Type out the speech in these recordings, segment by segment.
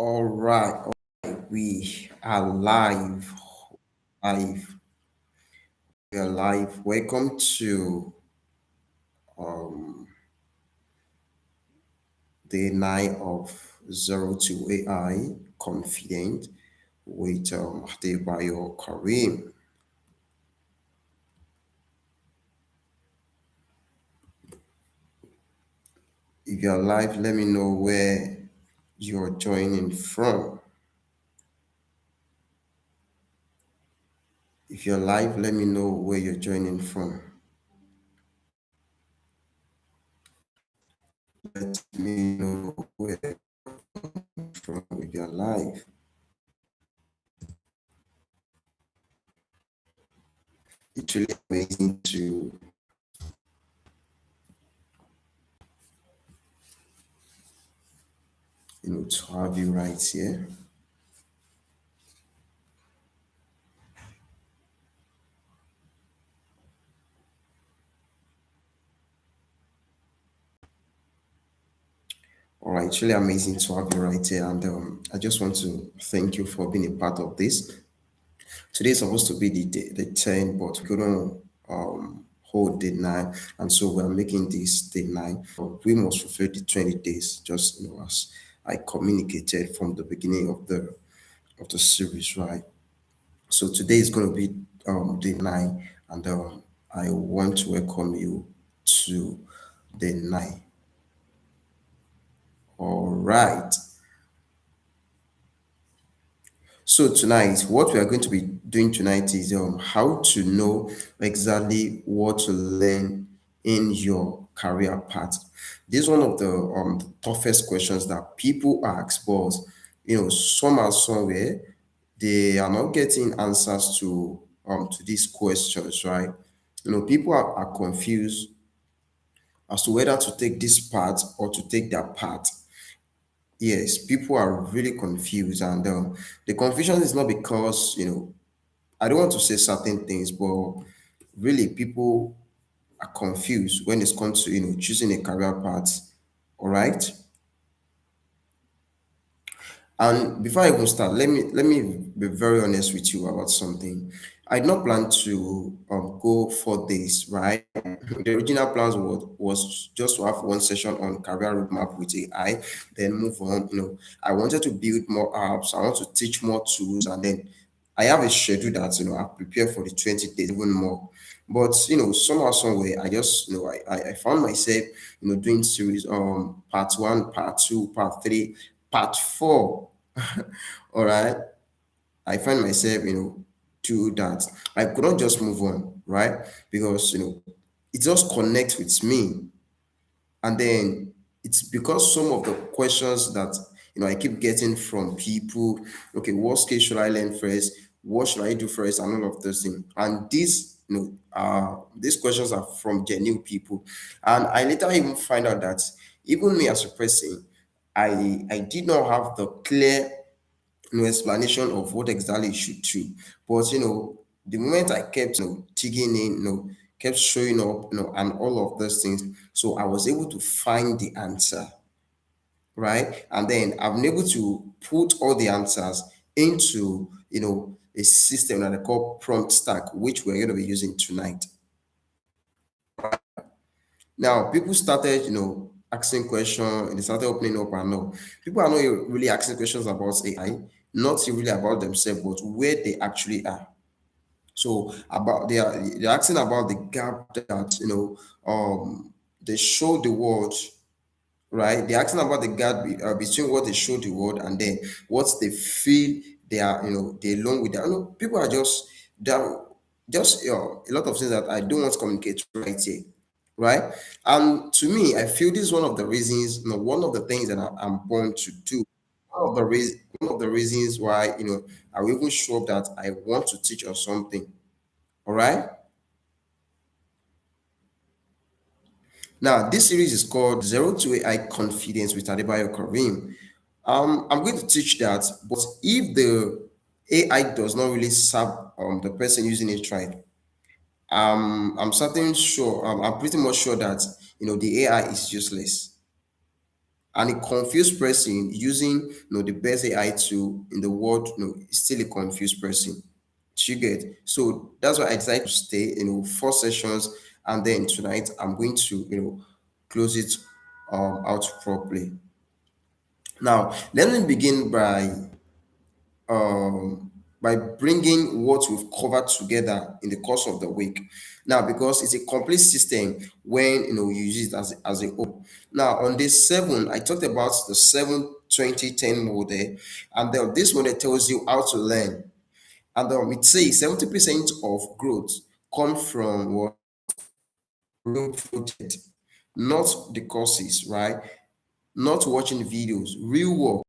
All right, we are live. Live. We are live. Welcome to day 9 of Zero to AI Confident with Adebayo Kareem. If you're live, let me know where you're joining from. If you're live, let me know where you're joining from. Let me know where you're from if you're live. It's really amazing to have you right here. All right, it's really amazing to have you right here, and I just want to thank you for being a part of this. Today is supposed to be the 10, but we couldn't hold the 9, and so we're making this the 9. But we must fulfill the 20 days, just as I communicated from the beginning of the series, right? So today is going to be the 9, and I want to welcome you to the 9. All right. So tonight, what we are going to be doing tonight is how to know exactly what to learn in your career path. This is one of the toughest questions that people ask, but somehow, somewhere, they are not getting answers to these questions, right? People are confused as to whether to take this path or to take that path. Yes, people are really confused, and the confusion is not because I don't want to say certain things, but really people are confused when it comes to choosing a career path. All right. And before I even start, let me be very honest with you about something. I did not plan to go for this, right? The original plans was just to have one session on career roadmap with AI, then move on. I wanted to build more apps. I want to teach more tools, and then I have a schedule that I prepare for the 20 days even more. But somehow, somewhere, I just I found myself doing series part one, part two, part three, part four. All right. I find myself, do that. I could not just move on, right? Because it just connects with me. And then it's because some of the questions that I keep getting from people, okay, what skill should I learn first? What should I do first? And all of those things. And these questions are from genuine people. And I later even find out that even me as a person, I did not have the clear explanation of what exactly you should do. But the moment I kept digging in, kept showing up, and all of those things, so I was able to find the answer, right? And then I've been able to put all the answers into a system that I call prompt stack, which we're going to be using tonight. Now, people started, asking questions, and they started opening up and all. People are not really asking questions about AI, not really about themselves, but where they actually are. So about they're asking about the gap that they show the world, right? They're asking about the gap between what they show the world and then what they feel they are, they alone with. People are they're just a lot of things that I don't want to communicate right here, right? And to me, I feel this is one of the reasons, one of the things that I'm born to do. One of the reasons why I will even show up that I want to teach on something. All right. Now, this series is called Zero to AI Confidence with Adebayo Kareem. I'm going to teach that, but if the AI does not really serve the person using it right, I'm pretty much sure that the AI is useless. And a confused person using the best AI tool in the world, is still a confused person. You get. So that's why I decided to stay, 4 sessions, and then tonight I'm going to close it out properly. Now let me begin by bringing what we've covered together in the course of the week. Now, because it's a complete system when you use it as a whole. Now, on day 7, I talked about the 7-20-10 model, and then this model tells you how to learn. And it says 70% of growth comes from what real project, not the courses, right? Not watching videos, real work.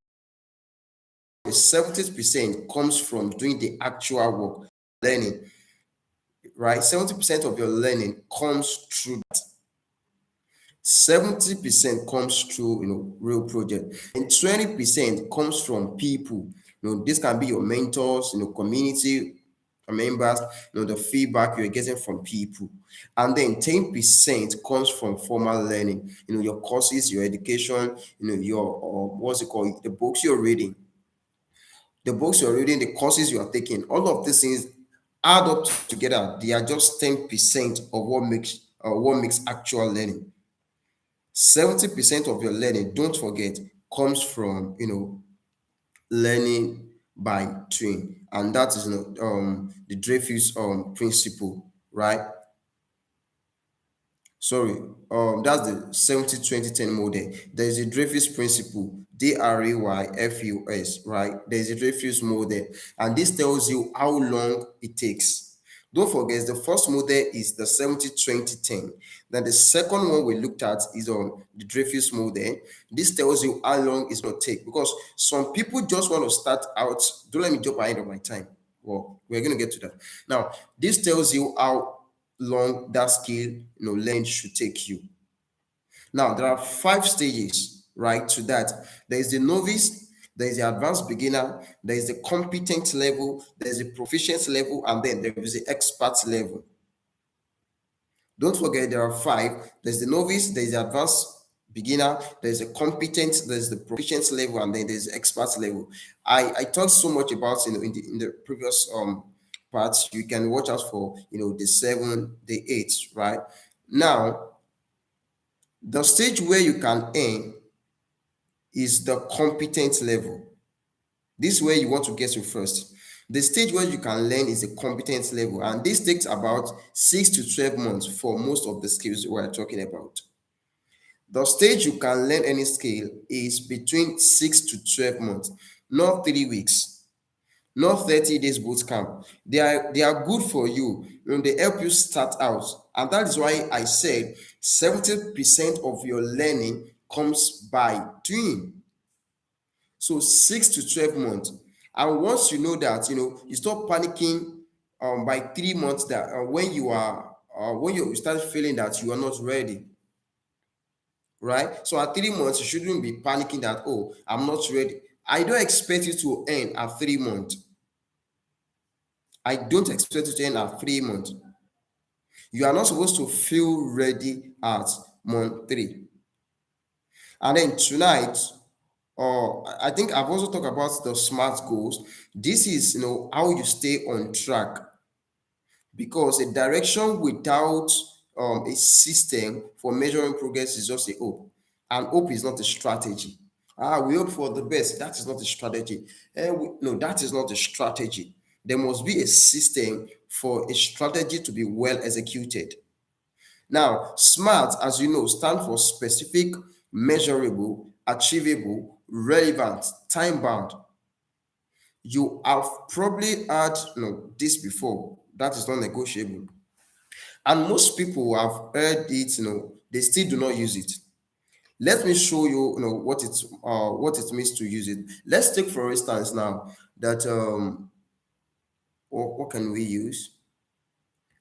70% comes from doing the actual work, learning, right? 70% of your learning comes through that. 70% comes through real project, and 20% comes from people. This can be your mentors, community members, the feedback you're getting from people. And then 10% comes from formal learning, your courses, your education, your what's it called, the books you're reading, the courses you are taking. All of these things add up together. They are just 10% of what makes actual learning. 70% of your learning, don't forget, comes from learning by doing, and that is the Dreyfus principle, right? Sorry, that's the 70-20-10 model. There is a Dreyfus principle, Dreyfus, right? There is a Dreyfus model, and this tells you how long it takes. Don't forget, the first model is the 70-20-10. Then the second one we looked at is on the Dreyfus model. This tells you how long it's going to take, because some people just want to start out. Don't let me jump ahead of my time. Well, we're going to get to that. Now, this tells you how long that skill learn should take you. Now there are 5 stages, right, to that. There is the novice, there is the advanced beginner, there is the competent level, there is the proficient level, and then there is the expert level. Don't forget, there are 5. There's the novice, there's the advanced beginner, there's the competent, there's the proficient level, and then there's the expert level. I talked so much about in the previous parts. You can watch out for the 7, the 8, right? Now the stage where you can earn is the competent level. This is where you want to get to first. The stage where you can learn is the competence level, and this takes about 6 to 12 months for most of the skills we're talking about. The stage you can learn any skill is between 6 to 12 months, not 3 weeks, not 30 days boot camp. They are good for you when they help you start out, and that is why I said 70% of your learning comes by doing. So 6 to 12 months. And once you know that, you stop panicking by 3 months, that when you start feeling that you are not ready, right? So at 3 months, you shouldn't be panicking that, oh, I'm not ready. I don't expect you to end at 3 months. I don't expect you to end at 3 months. You are not supposed to feel ready at month 3. And then tonight, I think I've also talked about the SMART goals. This is how you stay on track, because a direction without a system for measuring progress is just a hope, and hope is not a strategy. We hope for the best. That is not a strategy. No, that is not a strategy. There must be a system for a strategy to be well executed. Now, SMART, as you know, stands for specific, measurable, achievable, relevant, time bound. You have probably heard this before. That is not negotiable. And most people have heard it, they still do not use it. Let me show you, what it means to use it. Let's take for instance now that what can we use?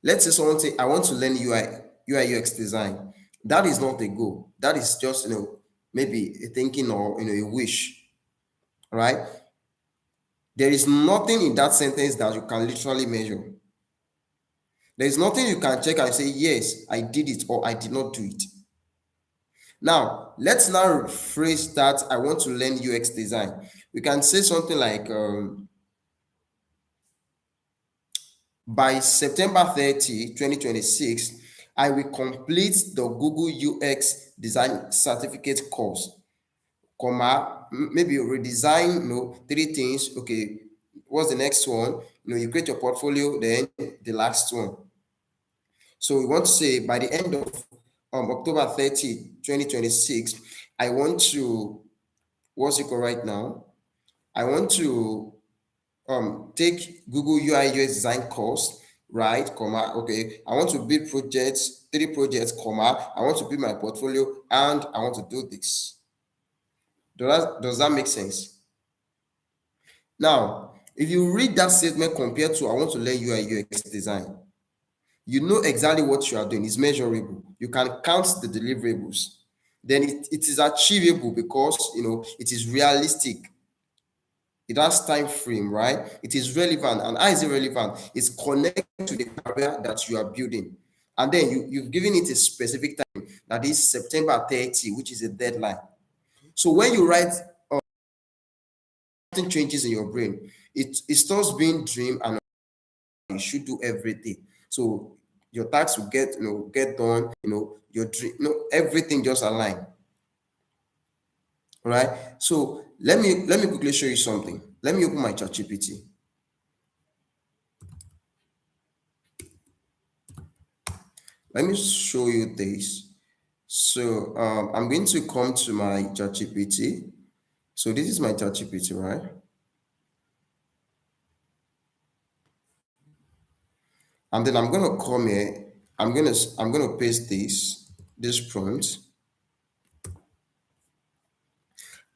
Let's say someone say, I want to learn UI UX design. That is not a goal. That is just maybe a thinking or a wish, right? There is nothing in that sentence that you can literally measure. There is nothing you can check and say, yes, I did it or I did not do it. Now, let's now rephrase that. I want to learn UX design. We can say something like, by September 30, 2026, I will complete the Google UX design certificate course, comma, maybe redesign, three things. Okay, what's the next one? You create your portfolio, then the last one. So we want to say by the end of October 30, 2026, I want to, what's it called right now? I want to take Google UI UX design course, right? Comma, okay. I want to build projects, three projects, comma. I want to build my portfolio and I want to do this. Does that make sense? Now, if you read that statement compared to I want to learn UI UX design, you know exactly what you are doing. It's measurable. You can count the deliverables. Then it is achievable because it is realistic. It has time frame, right? It is relevant. And how is it relevant? It's connected to the career that you are building. And then you've given it a specific time, that is September 30, which is a deadline. So when you write, something changes in your brain. It stops being dream and you should do everything. So your tasks will get done, your dream, everything just align. All right. So let me quickly show you something. Let me open my ChatGPT. Let me show you this. So I'm going to come to my ChatGPT. So this is my ChatGPT, right? And then I'm gonna come here. I'm gonna paste this prompt.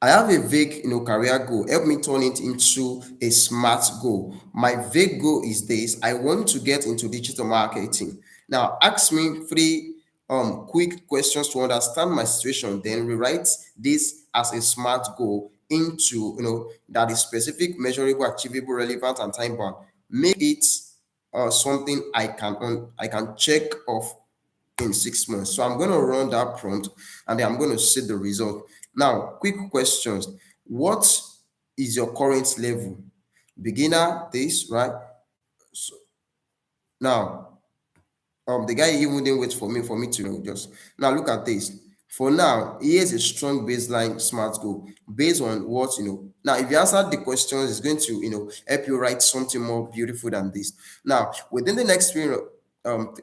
I have a vague, career goal. Help me turn it into a smart goal. My vague goal is this: I want to get into digital marketing. Now, ask me three quick questions to understand my situation. Then rewrite this as a smart goal into that is specific, measurable, achievable, relevant, and time bound. Make it something I can check off in 6 months. So I'm going to run that prompt and then I'm going to see the result. Now, quick questions. What is your current level? Beginner, this, right? So now, the guy even didn't wait for me to just now look at this. For now, here's a strong baseline smart goal based on what now. If you answer the questions, it's going to help you write something more beautiful than this. Now, within the next period,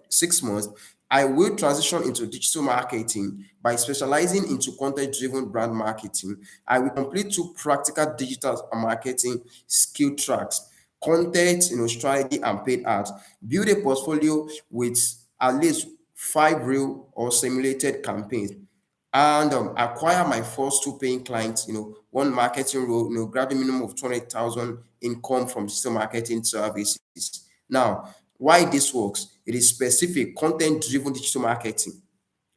6 months, I will transition into digital marketing by specializing into content-driven brand marketing. I will complete two practical digital marketing skill tracks: content, strategy, and paid ads. Build a portfolio with at least 5 real or simulated campaigns, and acquire my first two paying clients. One marketing role. Grab a minimum of 200,000 income from digital marketing services. Now, why this works? It is specific, content-driven digital marketing,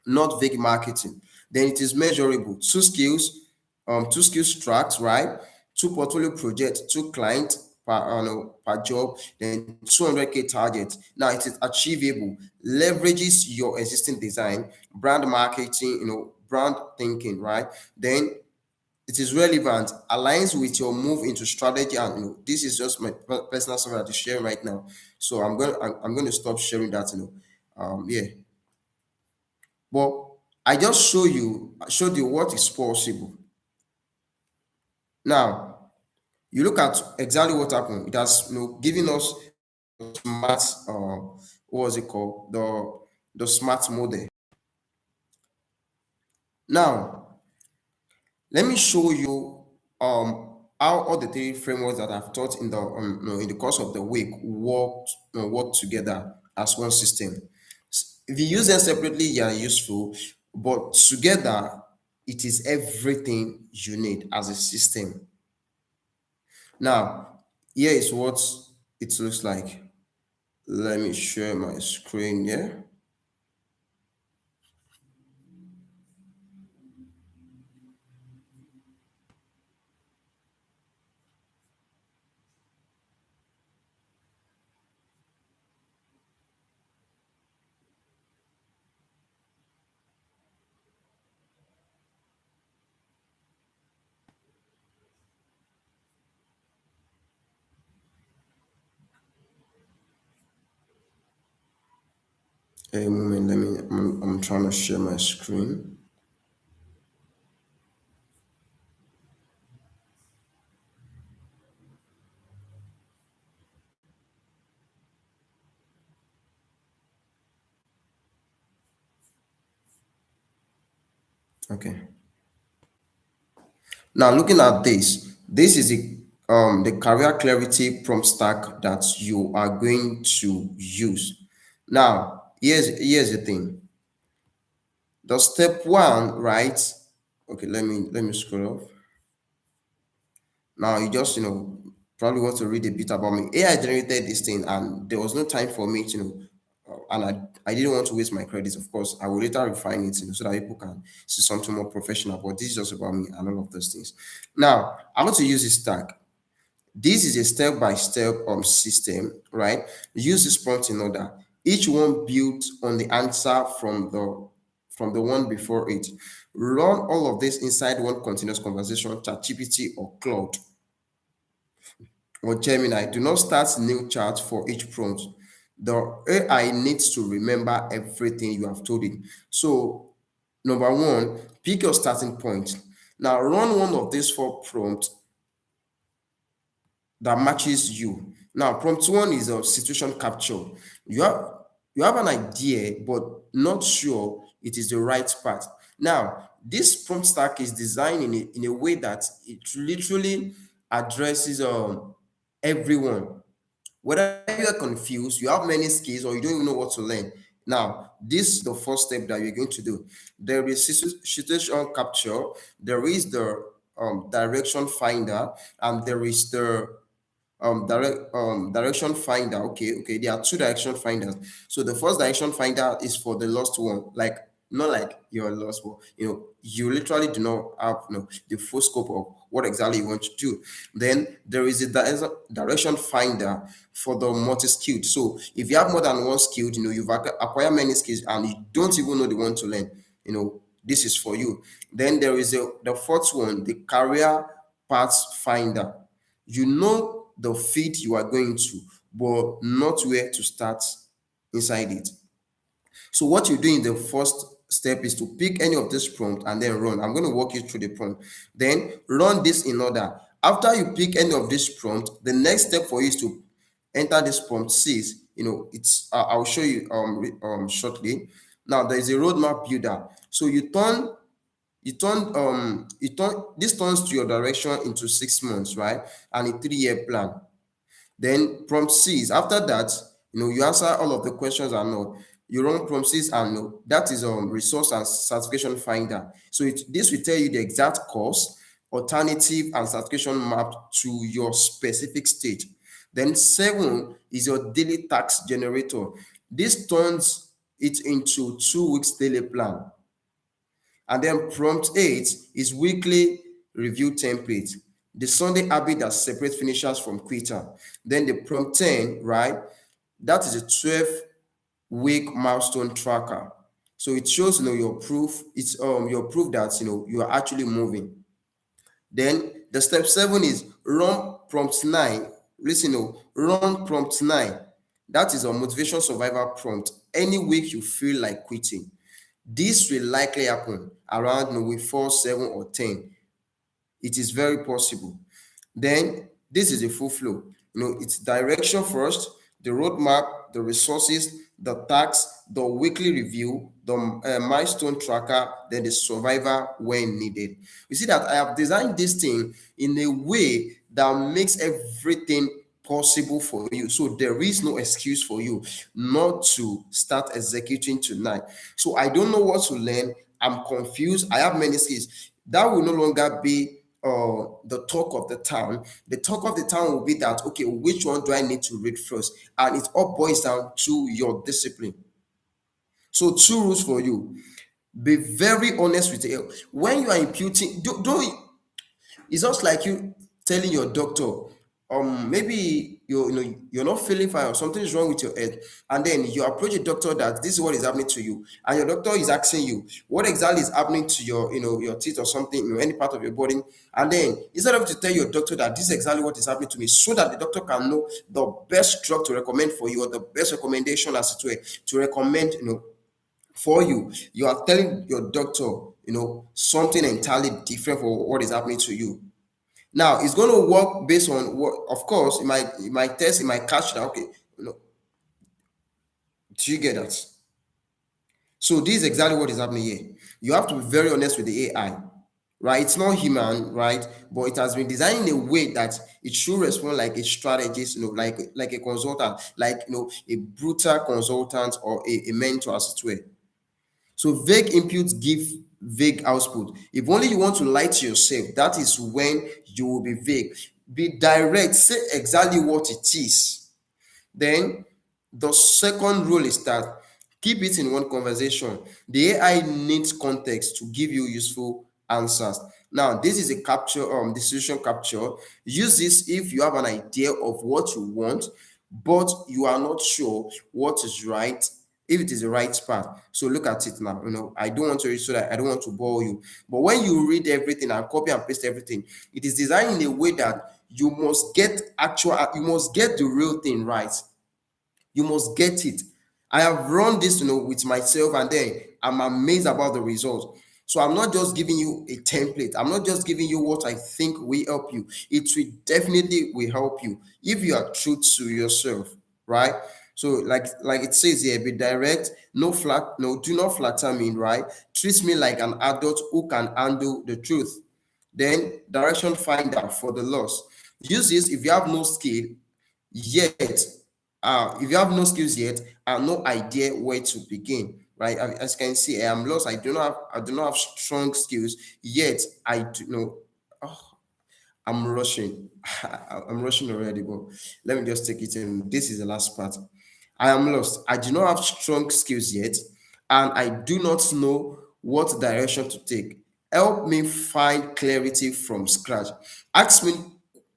not vague marketing. Then it is measurable. Two skills tracks, right? Two portfolio projects, two clients per job, then 200K target. Now it is achievable, leverages your existing design, brand marketing, brand thinking, right? Then it is relevant, aligns with your move into strategy, and this is just my personal story to share right now. So I'm going to stop sharing that. Yeah. But I just showed you what is possible. Now you look at exactly what happened. It has given us smart what was it called, the smart model. Now let me show you how all the three frameworks that I've taught in the course of the week work together as one system. If you use them separately, they are useful, but together it is everything you need as a system. Now, here is what it looks like. Let me share my screen here. A moment, let me. I'm trying to share my screen. Okay. Now, looking at this is the career clarity prompt stack that you are going to use. Now, here's the thing. The step one, right? Okay, let me scroll up. Now you just probably want to read a bit about me. AI generated this thing, and there was no time for me to and I didn't want to waste my credits. Of course, I will later refine it, so that people can see something more professional. But this is just about me and all of those things. Now, I want to use this stack. This is a step-by-step system, right? Use this prompt in order. Each one built on the answer from the one before it. Run all of this inside one continuous conversation, ChatGPT or Cloud or Gemini. Do not start new chat for each prompt. The AI needs to remember everything you have told it. So, number one, pick your starting point. Now, run one of these four prompts that matches you. Now, prompt one is a situation capture. You have you have an idea, but not sure it is the right path. Now, this prompt stack is designed in a way that it literally addresses everyone. Whether you're confused, you have many skills, or you don't even know what to learn. Now, this is the first step that you're going to do. There is situation capture, there is the direction finder, and there is the direction finder. Okay, there are two direction finders. So the first direction finder is for the lost one, like not like you're lost one, you literally do not have the full scope of what exactly you want to do. Then there is a direction finder for the multi-skilled. So if you have more than one skilled, you've acquired many skills and you don't even know the one to learn, this is for you. Then there is the fourth one, the career path finder. You know the field you are going to, but not where to start inside it. So what you do in the first step is to pick any of this prompt and then run. I'm going to walk you through the prompt. Then run this in order. After you pick any of this prompt, the next step for you is to enter this prompt says, it's I'll show you shortly. Now there is a roadmap builder. So this turns to your direction into 6 months, right? And a 3-year plan. Then prompt C is after that, you answer all of the questions and no. You run prompt C and no. That is resource and certification finder. So this will tell you the exact course, alternative, and certification map to your specific state. Then 7 is your daily tax generator. This turns it into 2 weeks daily plan. And then prompt 8 is weekly review template. The Sunday habit that separates finishers from quitter. Then the prompt 10, right? That is a 12-week milestone tracker. So it shows your proof. It's your proof that you are actually moving. Then the step 7 is run prompt 9. Listen, run prompt 9. That is a motivation survivor prompt. Any week you feel like quitting. This will likely happen around week 4, 7, or 10. It is very possible. Then this is a full flow. It's direction first, the roadmap, the resources, the tax, the weekly review, the milestone tracker, then the survivor when needed. You see that I have designed this thing in a way that makes everything possible for you. So there is no excuse for you not to start executing tonight. So I don't know what to learn. I'm confused. I have many skills. That will no longer be the talk of the town. The talk of the town will be that, okay, which one do I need to read first? And it all boils down to your discipline. So, two rules for you: be very honest with you. When you are imputing, don't it's just like you telling your doctor, maybe you're not feeling fine or something is wrong with your head, and then you approach a doctor that this is what is happening to you, and your doctor is asking you what exactly is happening to your your teeth or something, any part of your body. And then instead of to tell your doctor that this is exactly what is happening to me, so that the doctor can know the best drug to recommend for you, or the best recommendation as it were to recommend for you, you are telling your doctor something entirely different for what is happening to you. Now it's going to work based on what, of course, it might test, it might catch that. Okay, do you get that? So this is exactly what is happening here. You have to be very honest with the AI, right? It's not human, right? But it has been designed in a way that it should respond like a strategist, like a consultant, like a brutal consultant, or a mentor as it were. So vague inputs give vague output. If only you want to lie to yourself, that is when you will be vague. Be direct, say exactly what it is. Then the second rule is that keep it in one conversation. The AI needs context to give you useful answers. Now, this is a capture, decision capture. Use this if you have an idea of what you want, but you are not sure what is right, if it is the right path. So look at it now. I don't want to read, so that I don't want to bore you. But when you read everything and copy and paste everything, it is designed in a way that you must get the real thing right. You must get it. I have run this, with myself, and then I'm amazed about the results. So I'm not just giving you a template. I'm not just giving you what I think will help you. It will definitely will help you if you are true to yourself, right? So like it says here, be direct, no, do not flatter me, right? Treat me like an adult who can handle the truth. Then direction finder for the lost. Use this if you have no skill yet, if you have no skills yet and no idea where to begin, right? As you can see, I am lost. I do not have strong skills yet. I do know. Oh, I'm rushing. I'm rushing already, but let me just take it in. This is the last part. I am lost. I do not have strong skills yet, and I do not know what direction to take. Help me find clarity from scratch. Ask me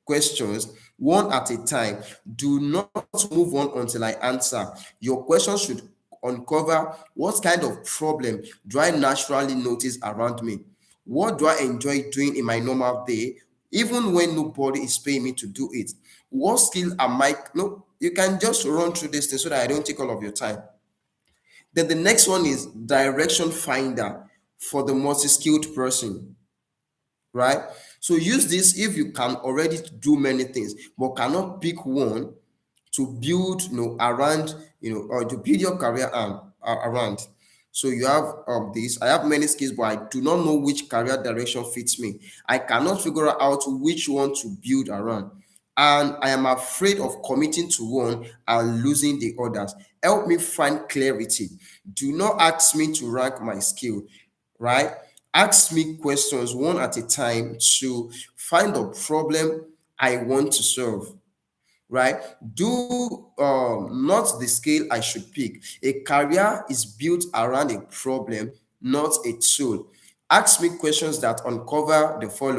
questions one at a time. Do not move on until I answer. Your questions should uncover what kind of problem do I naturally notice around me? What do I enjoy doing in my normal day, even when nobody is paying me to do it? What skill am I? No, you can just run through this thing so that I don't take all of your time. Then the next one is direction finder for the multi-skilled person, right? So use this if you can already do many things but cannot pick one to build, around, or to build your career around. So you have this. I have many skills, but I do not know which career direction fits me. I cannot figure out which one to build around, and I am afraid of committing to one and losing the others. Help me find clarity. Do not ask me to rank my skill, right? Ask me questions one at a time to find the problem I want to solve, right? Do not the scale I should pick. A career is built around a problem, not a tool. Ask me questions that uncover the following.